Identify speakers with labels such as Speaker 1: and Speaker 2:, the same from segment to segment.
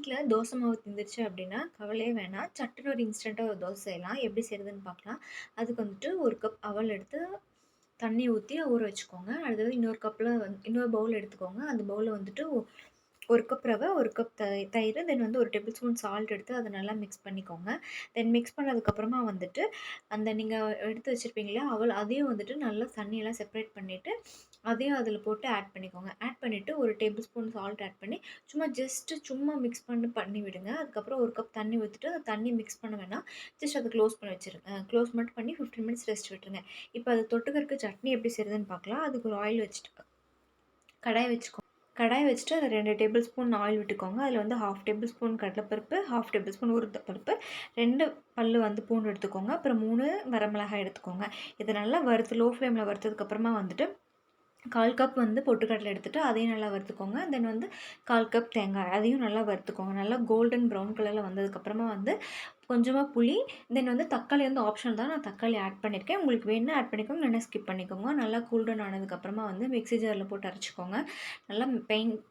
Speaker 1: வீட்ல தோசை மாவு தீந்துருச்சு அப்படின்னா, கவலையே வேணாம். சட்டுன்னு ஒரு இன்ஸ்டன்ட்டா ஒரு தோசை செய்யலாம். எப்படி செய்றதுன்னு பார்க்கலாம். அதுக்கு வந்துட்டு 1 கப் அவல் எடுத்து தண்ணி ஊத்தி ஊற வச்சுக்கோங்க. அடுத்தது இன்னொரு பவுல் எடுத்துக்கோங்க. அந்த பவுல்ல வந்துட்டு 1 கப் ரவை, 1 கப் தயிரு, தென் வந்து 1 டேபிள் ஸ்பூன் சால்ட் எடுத்து அத நல்லா மிக்ஸ் பண்ணிக்கோங்க. தென் மிக்ஸ் பண்ணதுக்கப்புறமா வந்துட்டு, அந்த நீங்க எடுத்து வச்சிருப்பீங்க இல்லையா? அதையும் வந்துட்டு நல்லா தண்ணியெல்லாம் செப்பரேட் பண்ணிட்டு, அதையும் அதில போட்டு ஆட் பண்ணிக்கோங்க. ஆட் பண்ணிட்டு 1 டேபிள் ஸ்பூன் சால்ட் ஆட் பண்ணி, சும்மா மிக்ஸ் பண்ணி விடுங்க. அதுக்கப்புறம் 1 கப் தண்ணி ஊத்திட்டு, அந்த தண்ணி மிக்ஸ் பண்ண வேணாம். ஜஸ்ட் அத க்ளோஸ் பண்ணி வச்சுருங்க. க்ளோஸ் மட்டும் பண்ணி 15 மினிட்ஸ் ரெஸ்ட் விட்டுருங்க. இப்ப அது தொட்டுக்கறக்கு சட்னி எப்படி செய்றதுன்னு பார்க்கலாம். அதுக்கு ஒரு ஆயில் வச்சுட்டு கடாய் வச்சுக்கோங்க. கடாய் வச்சுட்டு அதில 2 டேபிள் ஸ்பூன் ஆயில் விட்டுக்கோங்க. அதில வந்து 1/2 டேபிள் ஸ்பூன் கடலைப்பருப்பு, 1/2 டேபிள் ஸ்பூன் உளுத்தம் பருப்பு, 2 பல்லு வந்து பூண்டு எடுத்துக்கோங்க. அப்புறம் 3 வரமிளகாய் எடுத்துக்கோங்க. இத நல்லா லோ ஃப்ளேம்ல வறுத்ததுக்கப்புறமா வந்துட்டு 1/4 கப் வந்து பொட்டுக்கடலை எடுத்துட்டு அதையும் நல்லா வறுத்துக்கோங்க. தென் வந்து 1/4 கப் தேங்காய் அதையும் நல்லா வறுத்துக்கோங்க. நல்லா கோல்டன் ப்ரவுன் கலர்ல வந்ததுக்கப்புறமா வந்து கொஞ்சமா புளி, தென் வந்து தக்காளி வந்து ஆப்ஷனல் தான். நான் தக்காளி ஆட் பண்ணியிருக்கேன். உங்களுக்கு வேணுனா ஆட் பண்ணிக்கோங்க, இல்லைனா ஸ்கிப் பண்ணிக்கோங்க. நல்லா கூல் டவுன் ஆனதுக்கப்புறமா வந்து மிக்ஸி ஜார்ல போட்டு அரைச்சிக்கோங்க. நல்லா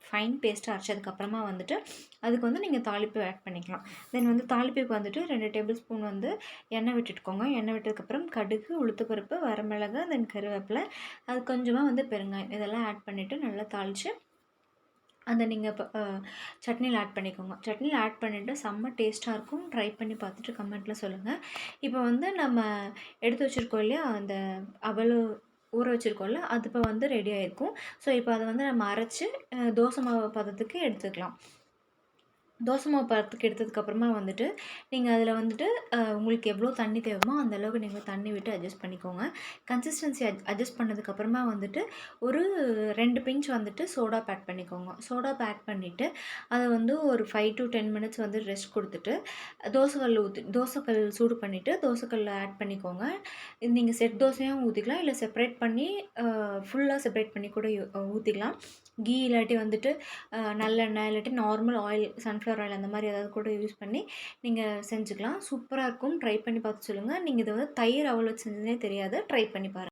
Speaker 1: ஃபைன் பேஸ்ட்டா அரைச்சதுக்கப்புறமா வந்துட்டு, அதுக்கு வந்து நீங்க தாளிப்பு ஆட் பண்ணிக்கலாம். தென் வந்து தாளிப்புக்கு வந்துட்டு 2 டேபிள் ஸ்பூன் வந்து எண்ணெய் விட்டுட்டுக்கோங்க. எண்ணெய் விட்டதுக்கப்புறம் கடுகு, உளுத்தப்பருப்பு, வரமிளகாய், தென் கருவேப்பிலை, அது கொஞ்சமா வந்து பெருங்காயம் இதெல்லாம் ஆட் பண்ணிட்டு நல்லா தாளிச்சு அந்த நீங்க இப்ப சட்னியில ஆட் பண்ணிக்கோங்க. சட்னியில ஆட் பண்ணிட்டு செம்ம டேஸ்ட்டா இருக்கும். ட்ரை பண்ணி பார்த்துட்டு கமெண்ட்ல சொல்லுங்க. இப்போ வந்து நம்ம எடுத்து வச்சிருக்கோம் இல்லையா? அந்த அவலு ஊற வச்சிருக்கோம்ல, அது இப்போ வந்து ரெடி ஆயிருக்கும். ஸோ, இப்போ அத வந்து நம்ம அரைச்சு தோசை மாவு பதத்துக்கு எடுத்துக்கலாம். தோசை மாவு பதத்துக்கு எடுத்ததுக்கப்புறமா வந்துட்டு, நீங்க அதில வந்துட்டு உங்களுக்கு எவ்வளோ தண்ணி தேவைமோ, அந்த அளவுக்கு நீங்க தண்ணி விட்டு அட்ஜஸ்ட் பண்ணிக்கோங்க. கன்சிஸ்டன்சி அட்ஜஸ்ட் பண்ணதுக்கப்புறமா வந்துட்டு, ஒரு 2 பிஞ்ச் வந்துட்டு சோடாப் ஆட் பண்ணிக்கோங்க. சோடாப் ஆட் பண்ணிட்டு, அத வந்து ஒரு 5 டூ 10 மினிட்ஸ் வந்து ரெஸ்ட் குடுத்துட்டு, தோசைக்கல் சூடு பண்ணிட்டு, தோசைக்கல்ல ஆட் பண்ணிக்கோங்க. இது நீங்க செட் தோசையாவும் ஊத்திக்கலாம், இல்ல செப்பரேட் பண்ணி ஃபுல்லா செப்பரேட் பண்ணி கூட ஊத்திக்கலாம். கீ இல்லாட்டி வந்துட்டு நல்லெண்ணெய் இல்லாட்டி நார்மல் ஆயில், சன்ஃப்ளவர் ஆயில் அந்த மாரி ஏதாவது கூட யூஸ் பண்ணி நீங்க செஞ்சுக்கலாம். சூப்பரா இருக்கும். ட்ரை பண்ணி பார்த்து சொல்லுங்க. நீங்க இத வந்து தயிர் அவல் வச்சு செஞ்சதே தெரியாது. ட்ரை பண்ணி பாருங்க.